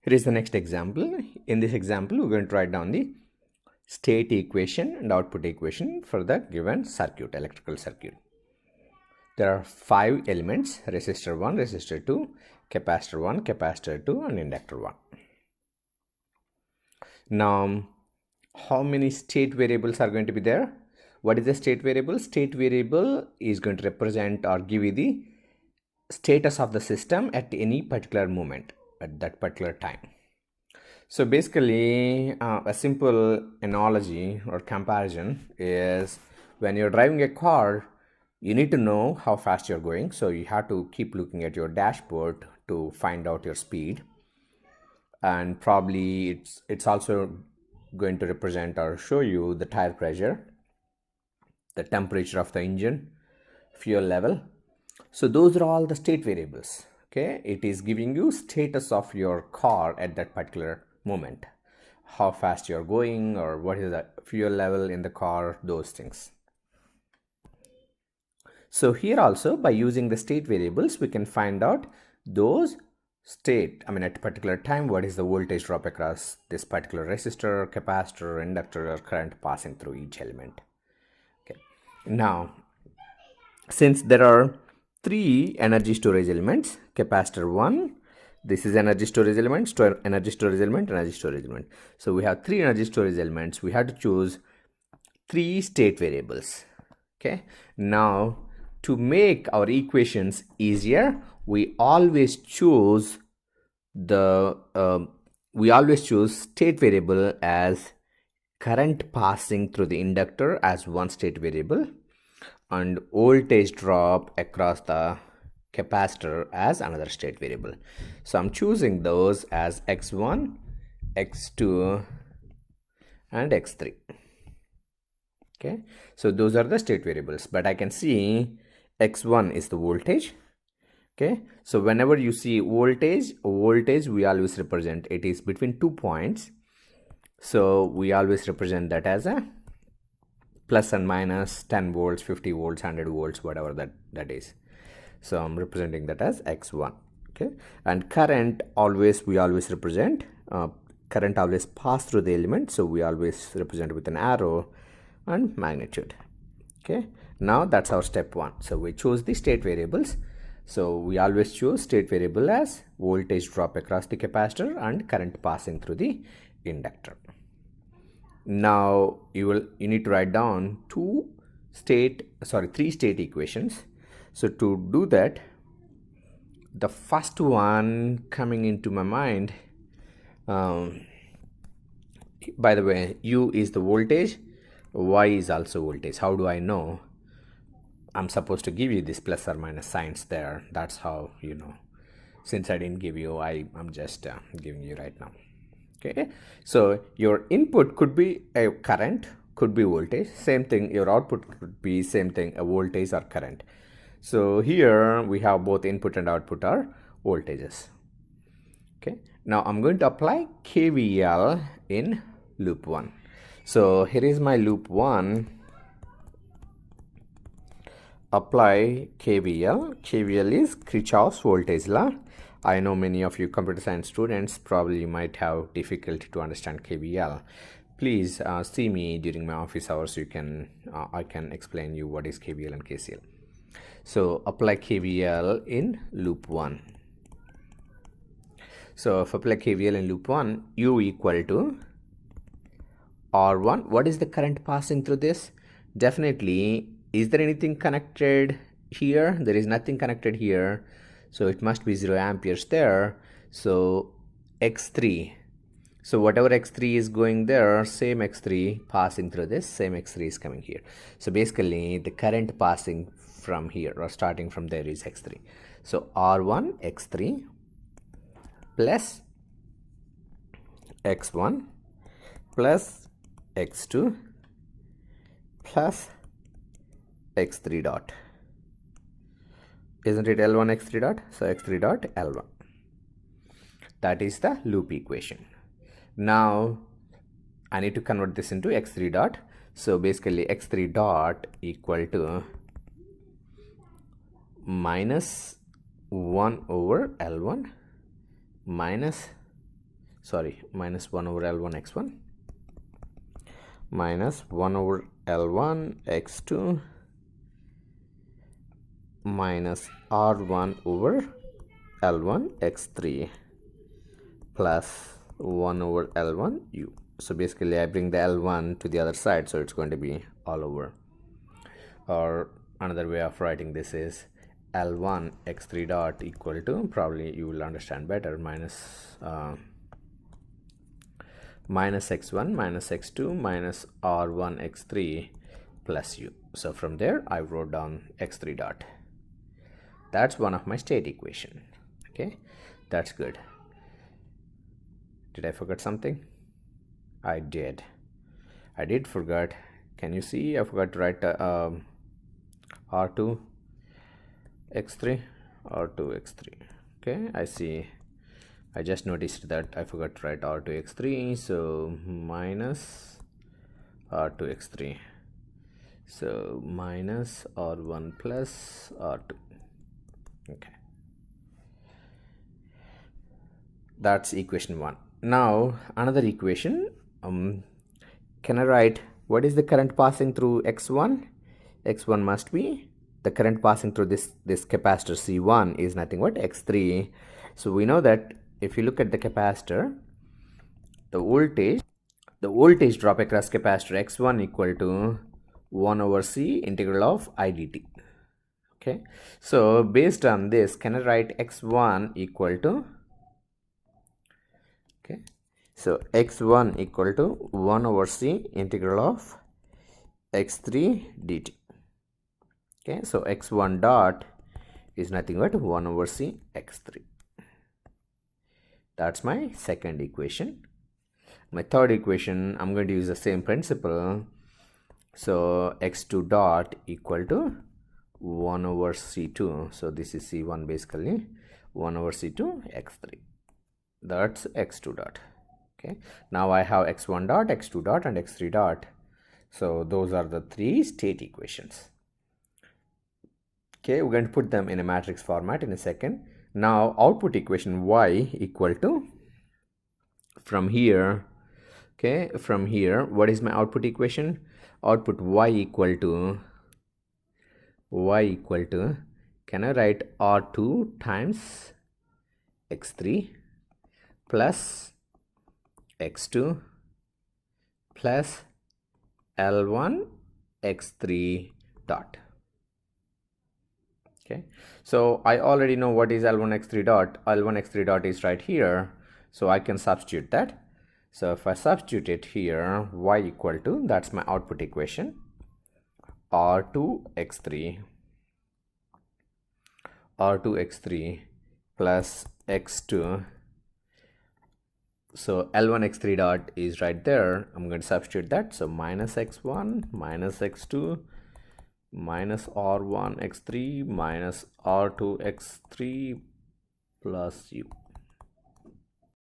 Here is the next example. In this example, we're going to write down the state equation and output equation for the given circuit, electrical circuit. There are 5 elements: resistor 1, resistor 2, capacitor 1, capacitor 2, and inductor 1. Now, how many state variables are going to be there? What is the state variable? State variable is going to represent or give you the status of the system at any particular moment, at that particular time. So basically, a simple analogy or comparison is when you're driving a car, you need to know how fast you're going. So you have to keep looking at your dashboard to find out your speed. And probably it's also going to represent or show you the tire pressure, the temperature of the engine, fuel level. So those are all the state variables. Okay, it is giving you status of your car at that particular moment, how fast you're going, or what is the fuel level in the car, those things. So here also, by using the state variables, we can find out those state, at a particular time, what is the voltage drop across this particular resistor, capacitor, inductor, or current passing through each element. Okay, now since there are 3 energy storage elements, capacitor 1, this is energy storage element, energy storage element, energy storage element. So we have 3 energy storage elements. We have to choose 3 state variables. Okay, now to make our equations easier, we always choose state variable as current passing through the inductor as one state variable, and voltage drop across the capacitor as another state variable. So I'm choosing those as x1, x2, and x3. Okay, so those are the state variables, but I can see x1 is the voltage. Okay, so whenever you see voltage, we always represent it is between 2 points. So we always represent that as a plus and minus 10 volts, 50 volts, 100 volts, whatever that is. So I'm representing that as x1. Okay, and current we always represent current always pass through the element, so we always represent with an arrow and magnitude. Okay, now that's our step 1. So we choose the state variables. So we always choose state variable as voltage drop across the capacitor and current passing through the inductor. Now you need to write down 3 state equations. So to do that, the first one coming into my mind, by the way, U is the voltage, Y is also voltage. How do I know? I'm supposed to give you this plus or minus signs there. That's how you know. Since I didn't give you, I'm just giving you right now. Okay, so your input could be a current, could be voltage. Same thing, your output could be same thing, a voltage or current. So here we have both input and output are voltages. Okay, now I'm going to apply KVL in loop 1. So here is my loop 1. Apply KVL. KVL is Kirchhoff's voltage law. I know many of you computer science students probably might have difficulty to understand KVL. Please see me during my office hours. I can explain you what is KVL and KCL. So apply KVL in loop 1. So if apply KVL in loop 1, U equal to R1. What is the current passing through this? Definitely, is there anything connected here? There is nothing connected here. So it must be 0 amperes there. So x3. So whatever x3 is going there, same x3 passing through this, same x3 is coming here. So basically the current passing from here or starting from there is x3. So R1 x3 plus x1 plus x2 plus x3 dot. Isn't it L1 x3 dot? So x3 dot L1. That is the loop equation. Now I need to convert this into x3 dot. So basically x3 dot equal to minus 1 over L1 minus sorry, minus 1 over L1 x1 minus 1 over L1 x2 minus R1 over L1 x3 plus 1 over L1 u. So basically I bring the L1 to the other side, so it's going to be all over. Or another way of writing this is L1 x3 dot equal to, probably you will understand better, minus x1 minus x2 minus R1 x3 plus u. So from there I wrote down x3 dot. That's one of my state equation. Okay, that's good. Did I forget something? I did forget. Can you see I forgot to write R2 x3. Okay, I see. I just noticed that I forgot to write R2 x3, so minus R2 x3, so minus R1 plus R2. Okay, that's equation 1. Now another equation, can I write what is the current passing through x1? X1 must be the current passing through this capacitor C1 is nothing but x3. So we know that if you look at the capacitor, the voltage drop across capacitor x1 equal to 1 over C integral of I dt. Okay, so based on this, can I write x1 equal to, okay, so x1 equal to 1 over C integral of x3 dt. Okay, so x1 dot is nothing but 1 over C x3. That's my second equation. My third equation, I'm going to use the same principle. So x2 dot equal to 1 over C2. So this is C1 basically, 1 over C2 x3. That's x2 dot. Okay, now I have x1 dot, x2 dot and x3 dot. So those are the three state equations. Okay, we're going to put them in a matrix format in a second. Now output equation y equal to, from here, okay, from here, what is my output equation? Output y equal to, can I write R2 times x3 plus x2 plus L1 x3 dot. Okay, so I already know what is L1 x3 dot. L1 x3 dot is right here, so I can substitute that. So if I substitute it here, y equal to, that's my output equation, R2 x3 plus x2. So L1 x3 dot is right there. I'm going to substitute that. So minus x1 minus x2 minus R1 x3 minus R2 x3 plus u.